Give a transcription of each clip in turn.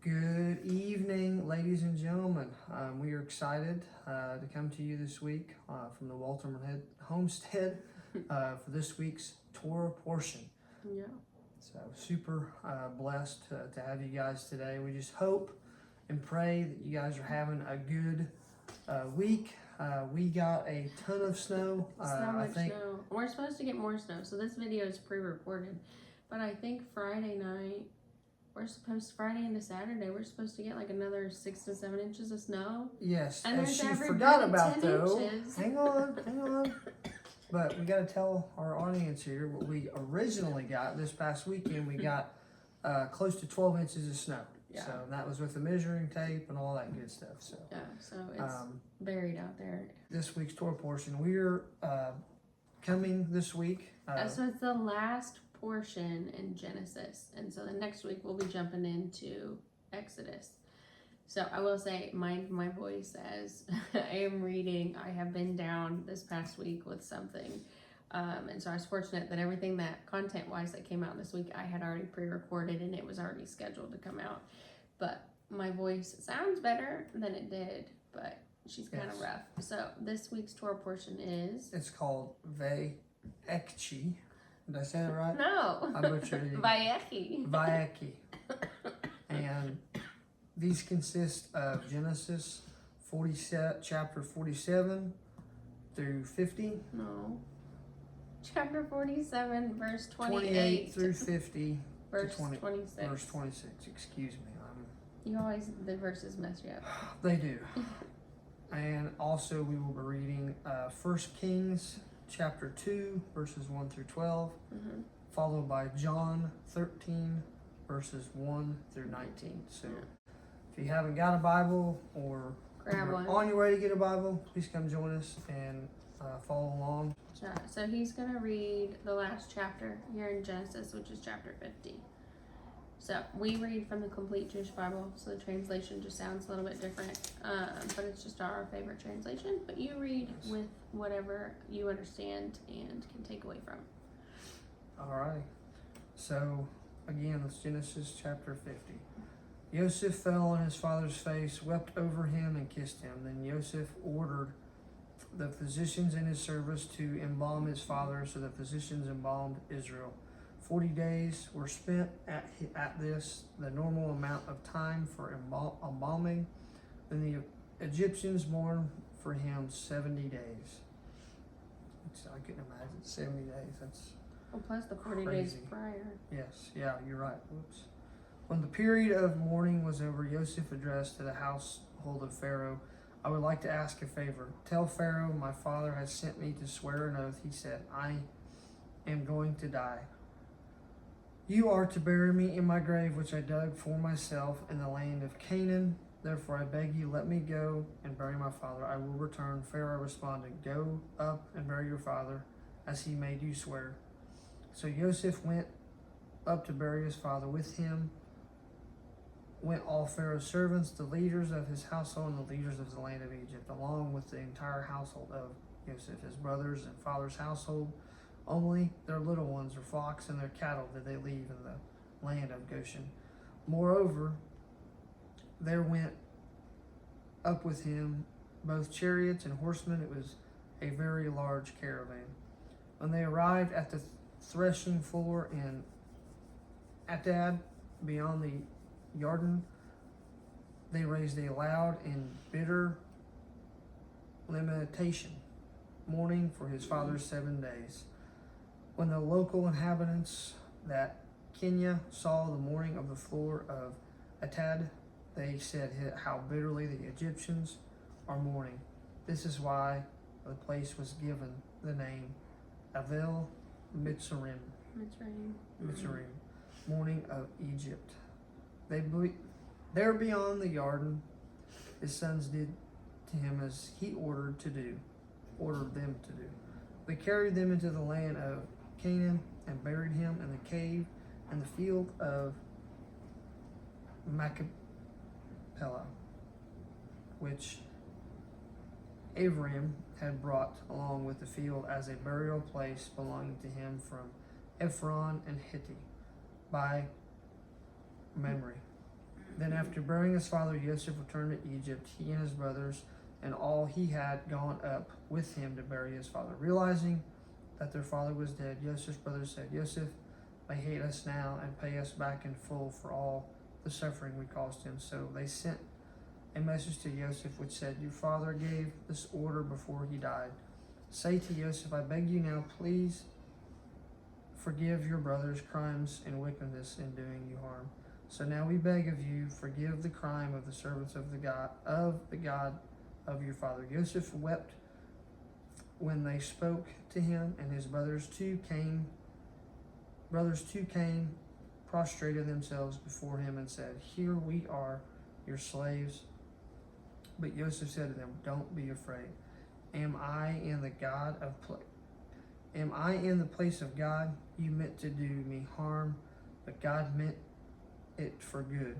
Good evening, ladies and gentlemen. We are excited to come to you this week from the Wolterman Homestead for this week's Torah portion. Yeah. So super blessed to have you guys today. We just hope and pray that you guys are having a good week. We got a ton of snow. So much snow. We're supposed to get more snow, so this video is pre-recorded. But I think Friday night, Friday into Saturday, we're supposed to get like another 6 to 7 inches of snow. Yes, and as she every forgot bit about 10 though. inches. Hang on. But we got to tell our audience here what we originally got this past weekend. We got close to 12 inches of snow. Yeah. So that was with the measuring tape and all that good stuff. So yeah, so it's buried out there. This week's Torah portion, we're coming this week. So it's the last portion in Genesis, and so the next week we'll be jumping into Exodus. So I will say my voice as I am reading, I have been down this past week with something, and so I was fortunate that everything that content wise that came out this week I had already pre-recorded and it was already scheduled to come out, but my voice sounds better than it did, but she's kind of rough. So this week's Torah portion is, it's called Vayechi. Did I say that right? No. I butchered it. Vayechi. And these consist of Genesis chapter 47 through 50. No. Chapter 47, verse 28 through 50. Verse to 26. Verse 26, excuse me. The verses mess you up. They do. And also we will be reading 1 Kings chapter 2, verses 1 through 12, followed by John 13, verses 1 through 19. So if you haven't got a Bible or grab one on your way to get a Bible, please come join us and follow along. So he's going to read the last chapter here in Genesis, which is chapter 50. So we read from the Complete Jewish Bible, so the translation just sounds a little bit different, but it's just our favorite translation. But you read with whatever you understand and can take away from. All right. So again, it's Genesis chapter 50. Joseph fell on his father's face, wept over him, and kissed him. Then Joseph ordered the physicians in his service to embalm his father, so the physicians embalmed Israel. 40 days were spent at this, the normal amount of time for embalming. Then the Egyptians mourned for him 70 days. I couldn't imagine 70 days. That's plus the 40 crazy. days prior. Yes, yeah, you're right. Whoops. When the period of mourning was over, Joseph addressed to the household of Pharaoh, I would like to ask a favor. Tell Pharaoh, my father has sent me to swear an oath. He said, I am going to die. You are to bury me in my grave, which I dug for myself in the land of Canaan. Therefore, I beg you, let me go and bury my father. I will return. Pharaoh responded, go up and bury your father, as he made you swear. So Joseph went up to bury his father. With him went all Pharaoh's servants, the leaders of his household, and the leaders of the land of Egypt, along with the entire household of Joseph, his brothers and father's household. Only their little ones, their flocks and their cattle, did they leave in the land of Goshen. Moreover, there went up with him both chariots and horsemen. It was a very large caravan. When they arrived at the threshing floor in Atad, beyond the Jordan, they raised a loud and bitter lamentation, mourning for his father 7 days. When the local inhabitants that Kenya saw the mourning of the floor of Atad, they said how bitterly the Egyptians are mourning. This is why the place was given the name Avel Mitzrayim, mourning of Egypt. There beyond the Jordan, his sons did to him as he ordered them to do. They carried them into the land of Canaan and buried him in the cave in the field of Machpelah, which Abraham had brought along with the field as a burial place belonging to him from Ephron and Hitti by memory. Then after burying his father, Joseph returned to Egypt, he and his brothers, and all he had gone up with him to bury his father. Realizing that their father was dead, Joseph's brothers said, Joseph may hate us now and pay us back in full for all the suffering we caused him. So they sent a message to Joseph which said, Your father gave this order before he died. Say to Joseph, I beg you now, please forgive your brother's crimes and wickedness in doing you harm. So now we beg of you, forgive the crime of the servants of the God of your father. Joseph wept when they spoke to him, and his brothers too came, prostrated themselves before him and said, Here we are, your slaves. But Joseph said to them, Don't be afraid. Am I in the place of God? You meant to do me harm, but God meant it for good,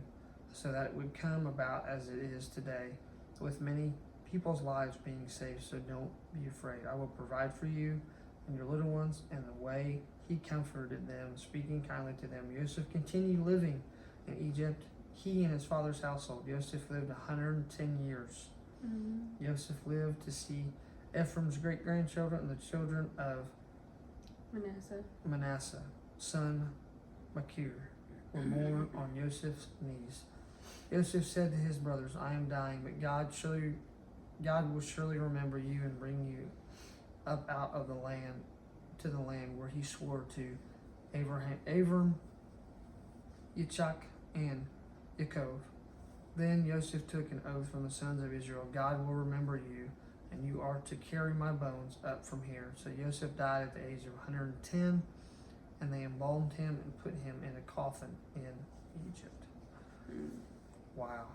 so that it would come about as it is today, with many people's lives being saved. So don't be afraid. I will provide for you and your little ones. And the way he comforted them, speaking kindly to them, Joseph continued living in Egypt, he and his father's household. Joseph lived 110 years. Joseph lived to see Ephraim's great-grandchildren and the children of Manasseh, son Machir, were born on Joseph's knees. Joseph said to his brothers, I am dying, but God will surely remember you and bring you up out of the land to the land where he swore to Abram, Yitzchak, and Yaakov. Then Joseph took an oath from the sons of Israel, God will remember you, and you are to carry my bones up from here. So Joseph died at the age of 110, and they embalmed him and put him in a coffin in Egypt. Wow.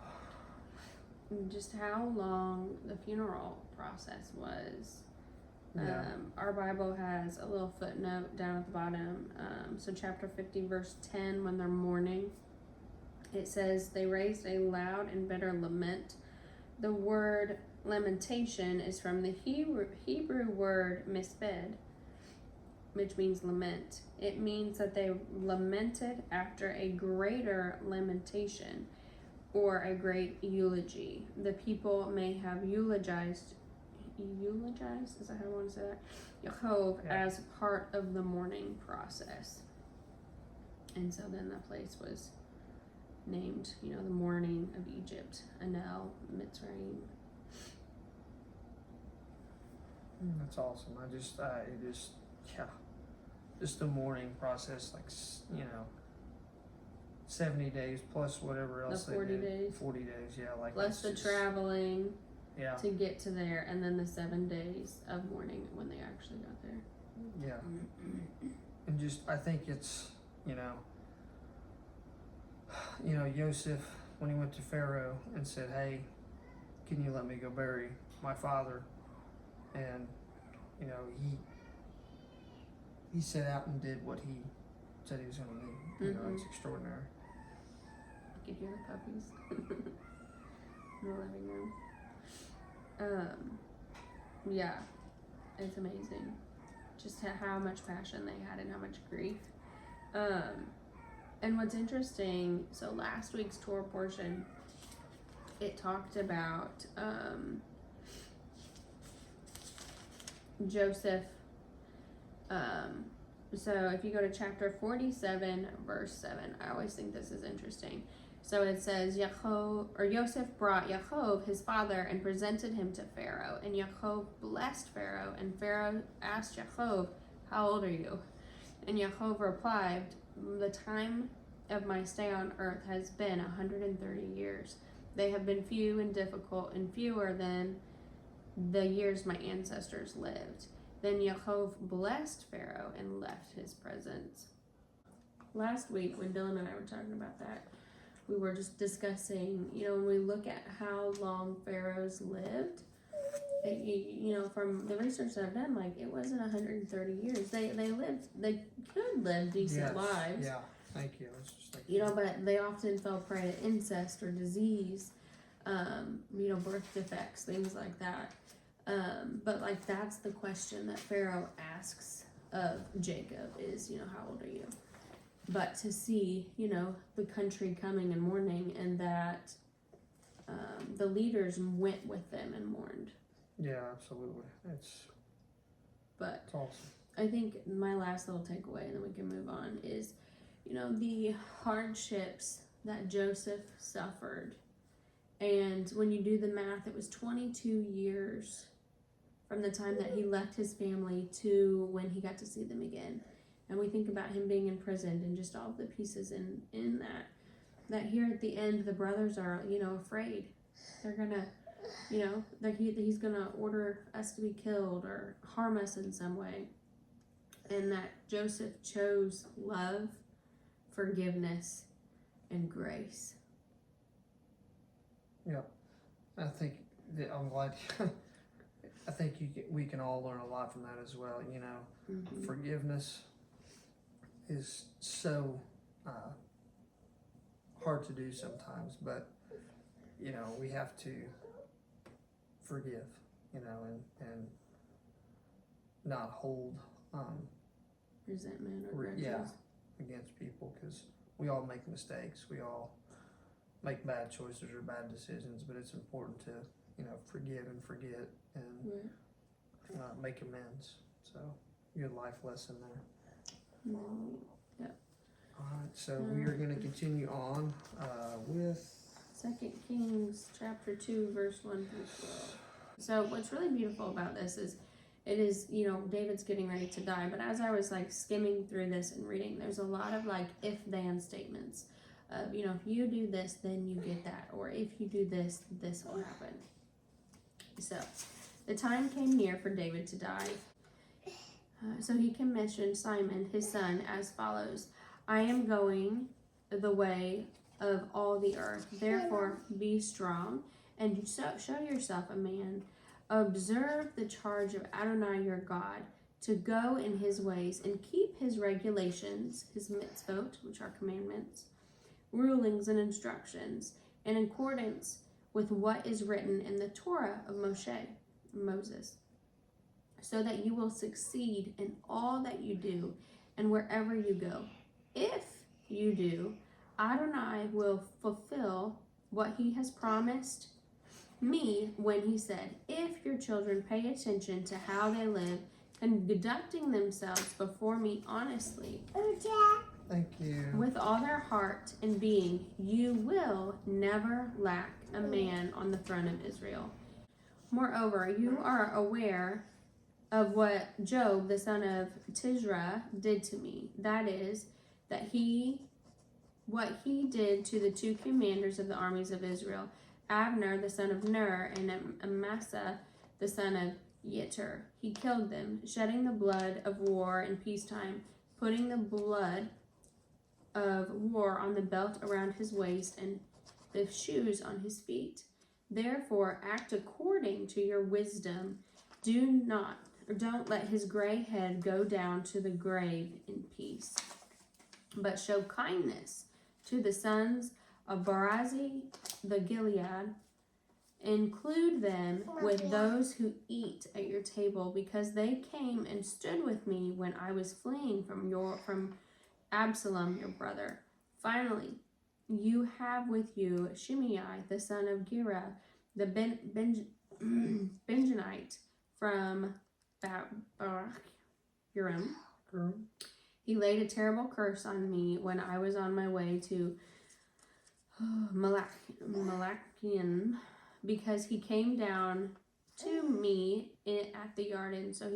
Just how long the funeral process was. Yeah. Our Bible has a little footnote down at the bottom. So chapter 50 verse 10, when they're mourning, it says, they raised a loud and bitter lament. The word lamentation is from the Hebrew word misped, which means lament. It means that they lamented after a greater lamentation or a great eulogy. The people may have eulogized, is that how I want to say that? Yaakov, as part of the mourning process. And so then that place was named, the mourning of Egypt, Anel, Mitzrayim. That's awesome. Just the mourning process, 70 days plus whatever else The 40 they did. days. 40 days, yeah. Plus the traveling Yeah. to get to there, and then the 7 days of mourning when they actually got there. Yeah. And I think it's, Joseph, when he went to Pharaoh and said, hey, can you let me go bury my father? And, he set out and did what he said he was going to do. It's extraordinary. You could hear the puppies in the living room. Yeah, it's amazing just how much passion they had and how much grief. And what's interesting, so last week's Torah portion, it talked about Joseph. So if you go to chapter 47, verse 7, I always think this is interesting. So it says, Joseph brought Yaakov, his father, and presented him to Pharaoh. And Yaakov blessed Pharaoh, and Pharaoh asked Yaakov, how old are you? And Yaakov replied, the time of my stay on earth has been 130 years. They have been few and difficult, and fewer than the years my ancestors lived. Then Yaakov blessed Pharaoh and left his presence. Last week, when Dylan and I were talking about that, we were just discussing, when we look at how long pharaohs lived, from the research that I've done, it wasn't 130 years. They could live decent lives. Yeah, thank you. But they often fell prey to incest or disease, birth defects, things like that. But that's the question that Pharaoh asks of Jacob is, how old are you? but to see, you know, the country coming and mourning, and that the leaders went with them and mourned. Yeah, absolutely. It's awesome. I think my last little takeaway, and then we can move on, is, you know, the hardships that Joseph suffered. And when you do the math, it was 22 years from the time that he left his family to when he got to see them again. And we think about him being imprisoned and just all the pieces in that here at the end, the brothers are, you know, afraid. They're gonna, you know, that he's gonna order us to be killed or harm us in some way. And that Joseph chose love, forgiveness, and grace. Yeah, I think that I'm glad. I think we can all learn a lot from that as well. You know, forgiveness is so hard to do sometimes, but you know, we have to forgive. You know, and not hold resentment or grudges. Yeah, against people, because we all make mistakes. We all make bad choices or bad decisions, but it's important to, you know, forgive and forget and make amends. So, good life lesson there. Yeah. All right, so we are going to continue on with 2 Kings chapter 2, verse 1 through 12. So what's really beautiful about this is, it is, you know, David's getting ready to die, but as I was like skimming through this and reading, there's a lot of like if-then statements. You know, if you do this, then you get that. Or if you do this, this will happen. So, the time came near for David to die. So he commissioned Simon, his son, as follows. I am going the way of all the earth. Therefore, be strong and show yourself a man. Observe the charge of Adonai your God, to go in his ways and keep his regulations, his mitzvot, which are commandments, rulings and instructions, in accordance with what is written in the Torah of Moses, so that you will succeed in all that you do and wherever you go. If you do, Adonai will fulfill what he has promised me when he said, if your children pay attention to how they live, conducting themselves before me honestly, thank you, with all their heart and being, you will never lack a man on the throne of Israel. Moreover, you are aware of what Job, the son of Tisra, did to me. That is, what he did to the two commanders of the armies of Israel, Abner, the son of Ner, and Amasa, the son of Yeter. He killed them, shedding the blood of war in peacetime, putting the blood of war on the belt around his waist and the shoes on his feet. Therefore, act according to your wisdom. Don't let his gray head go down to the grave in peace, but show kindness to the sons of Barazi the Gilead. Include them with those who eat at your table, because they came and stood with me when I was fleeing from Absalom, your brother. Finally, you have with you Shimei, the son of Gera, the Benjanite from Barak-Urim. He laid a terrible curse on me when I was on my way to Malachian, because he came down to me at the Yarden. So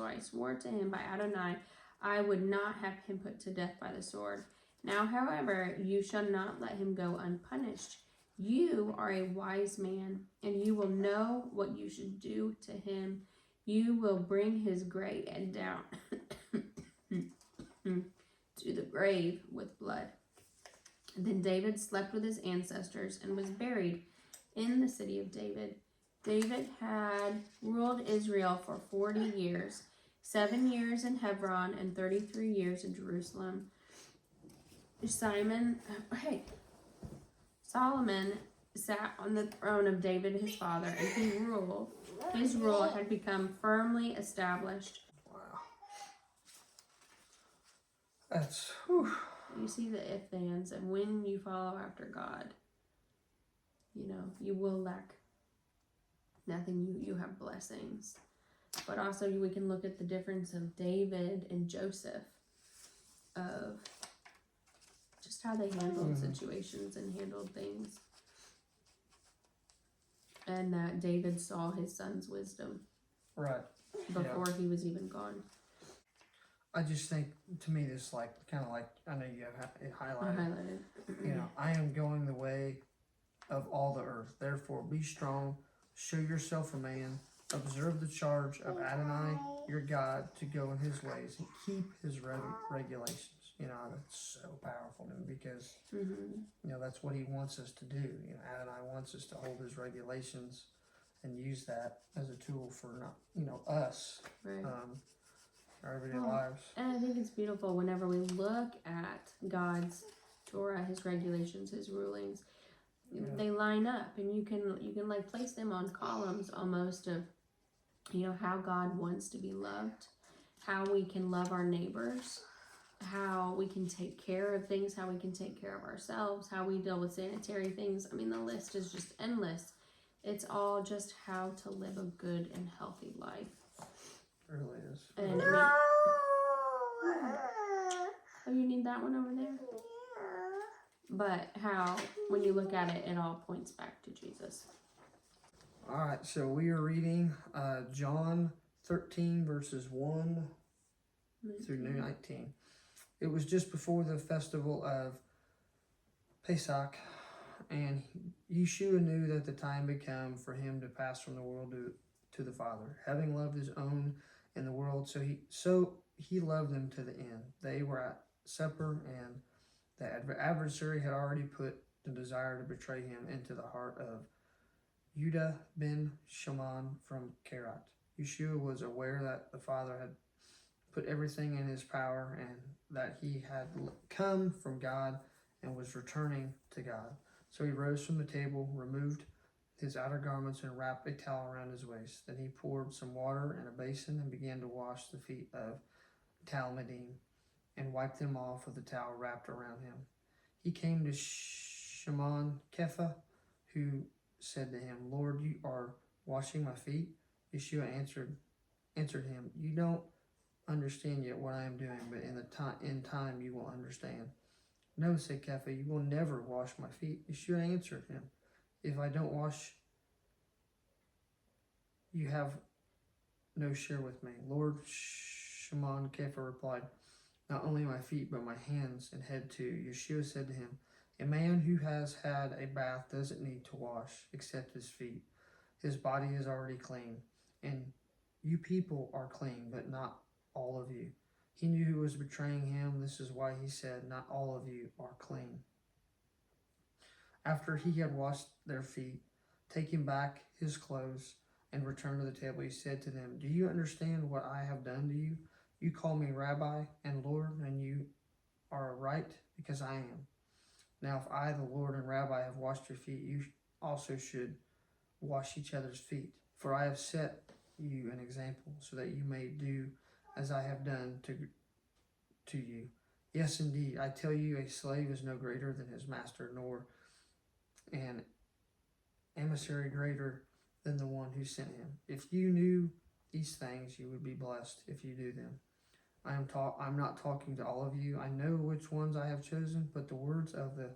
I swore to him by Adonai, I would not have him put to death by the sword. Now, however, you shall not let him go unpunished. You are a wise man, and you will know what you should do to him. You will bring his gray head down to the grave with blood. Then David slept with his ancestors and was buried in the city of David. David had ruled Israel for 40 years, 7 years in Hebron and 33 years in Jerusalem. Solomon sat on the throne of David his father, and his rule had become firmly established. Wow. That's, whew. You see the if ands, and when you follow after God, you know, you will lack nothing. You have blessings. But also we can look at the difference of David and Joseph, of just how they handled situations and handled things. And that David saw his son's wisdom. Right. Before he was even gone. I just think, to me, this like kind of like, I know you have it highlighted. You know, I am going the way of all the earth. Therefore, be strong, show yourself a man, observe the charge of Adonai, your God, to go in his ways and keep his regulations. You know, that's so powerful to me because, you know, that's what he wants us to do. You know, Adonai wants us to hold his regulations and use that as a tool for, not, you know, us. Right. Our everyday lives. And I think it's beautiful whenever we look at God's Torah, his regulations, his rulings, they line up, and you can like place them on columns almost of, you know, how God wants to be loved, how we can love our neighbors, how we can take care of things, how we can take care of ourselves, how we deal with sanitary things. I mean, the list is just endless. It's all just how to live a good and healthy life. It really is. And oh, you need that one over there? But how, when you look at it, it all points back to Jesus. All right, so we are reading John 13, verses 1 through 19. It was just before the festival of Pesach, and Yeshua knew that the time had come for him to pass from the world to the Father, having loved his own in the world, so he loved them to the end. They were at supper, and the adversary had already put the desire to betray him into the heart of Judah ben Shimon from Kerat. Yeshua was aware that the Father had put everything in his power and that he had come from God and was returning to God. So he rose from the table, removed his outer garments, and wrapped a towel around his waist. Then he poured some water in a basin and began to wash the feet of Talmudim and wiped them off with the towel wrapped around him. He came to Shimon Kepha, who said to him, Lord, you are washing my feet? Yeshua answered him, you don't understand yet what I am doing, but in time you will understand. No, said Kepha, you will never wash my feet. Yeshua answered him, if I don't wash, you have no share with me. Lord, Shimon Kepha replied, not only my feet, but my hands and head too. Yeshua said to him, a man who has had a bath doesn't need to wash except his feet. His body is already clean, and you people are clean, but not all of you. He knew who was betraying him. This is why he said, not all of you are clean. After he had washed their feet, taking back his clothes, and returned to the table, he said to them, do you understand what I have done to you? You call me Rabbi and Lord, and you are right, because I am. Now, if I, the Lord and Rabbi, have washed your feet, you also should wash each other's feet. For I have set you an example, so that you may do as I have done to you. Yes, indeed, I tell you, a slave is no greater than his master, nor an emissary greater than the one who sent him. If you knew these things, you would be blessed if you do them. I'm not talking to all of you. I know which ones I have chosen, but the words of the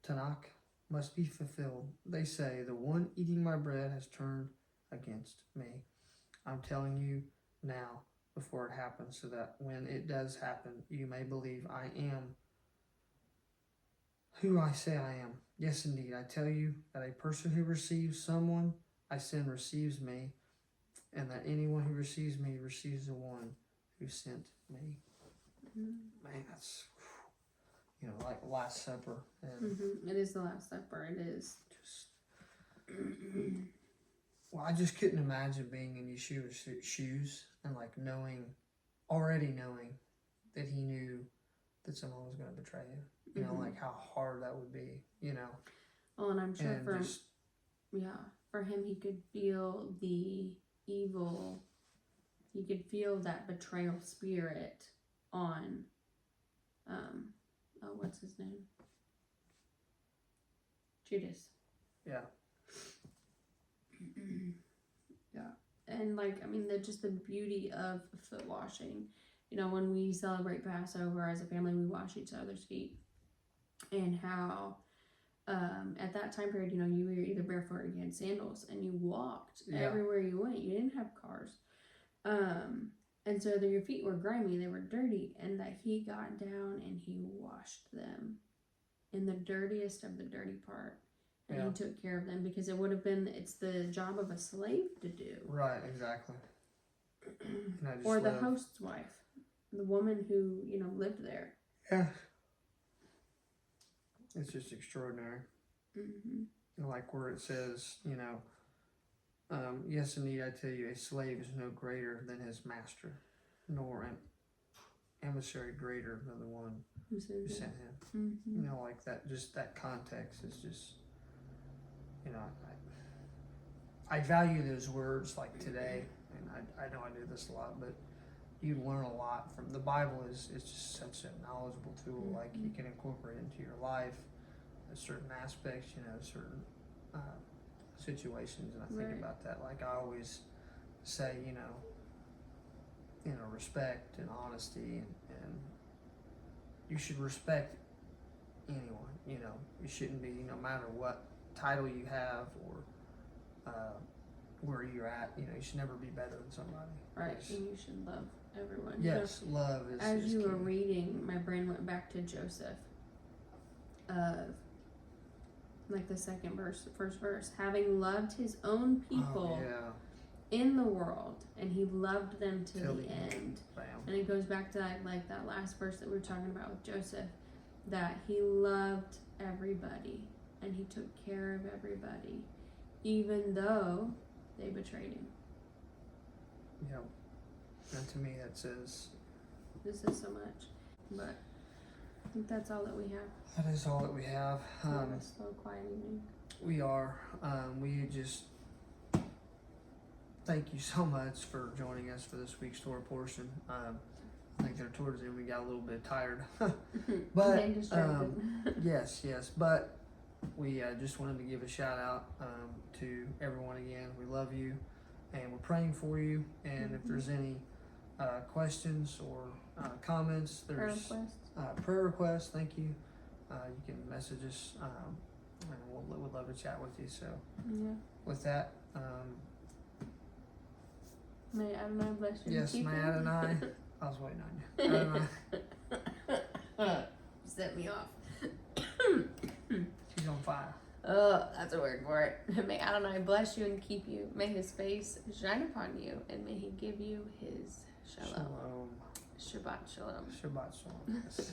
Tanakh must be fulfilled. They say, the one eating my bread has turned against me. I'm telling you now before it happens, so that when it does happen, you may believe I am who I say I am. Yes, indeed, I tell you that a person who receives someone I send receives me, and that anyone who receives me receives the one who sent me. Man, that's, you know, like Last Supper. And It is the Last Supper. It is. just, well, I just couldn't imagine being in Yeshua's shoes and like already knowing that he knew that someone was going to betray him. You know, like how hard that would be, you know. Well, and I'm sure for him, he could feel the evil. He could feel that betrayal spirit on what's his name? Judas. Yeah. Yeah. And like, I mean, just the beauty of foot washing. You know, when we celebrate Passover as a family, we wash each other's feet. And how at that time period, you know, you were either barefoot or you had sandals and you walked everywhere you went. You didn't have cars. And so your feet were grimy, they were dirty, and that he got down and he washed them in the dirtiest of the dirty part. And he took care of them because it's the job of a slave to do. Right, exactly. Or the host's wife, the woman who, you know, lived there. Yeah. It's just extraordinary. Mm-hmm. Like where it says, you know, yes, indeed, I tell you, a slave is no greater than his master, nor an emissary greater than the one who sent him. Mm-hmm. You know, like that, just that context is just, you know, I value those words like today, and I know I do this a lot, but you learn a lot from the Bible. Is just such a knowledgeable tool. Mm-hmm. Like you can incorporate into your life certain aspects, you know, certain situations, and I think about that. Like I always say, you know, respect and honesty, and you should respect anyone. You know, you shouldn't be, no matter what title you have or where you're at. You know, you should never be better than somebody. Right, and you should love everyone. Yes, you know, love is. As you key. were reading, my brain went back to Joseph. Like the first verse, having loved his own people in the world, and he loved them till the end. Bam. And it goes back to that last verse that we were talking about with Joseph, that he loved everybody and he took care of everybody, even though they betrayed him. Yep. And to me, that says. This is so much, but I think that's all that we have. That is all that we have. A slow, quiet evening. We are. We just thank you so much for joining us for this week's story portion. I think that towards the end we got a little bit tired, but yes. But we just wanted to give a shout out to everyone again. We love you, and we're praying for you. And if there's any questions or comments, there's prayer requests. Thank you. You can message us, and we'd love to chat with you. So, with that, may Adonai bless you. Yes, may Adonai. I was waiting on you. Adonai. Set me off. She's on fire. Oh, that's a word for it. May Adonai bless you and keep you. May his face shine upon you, and may he give you his shalom. Shalom. Shabbat shalom. Shabbat shalom. Yes.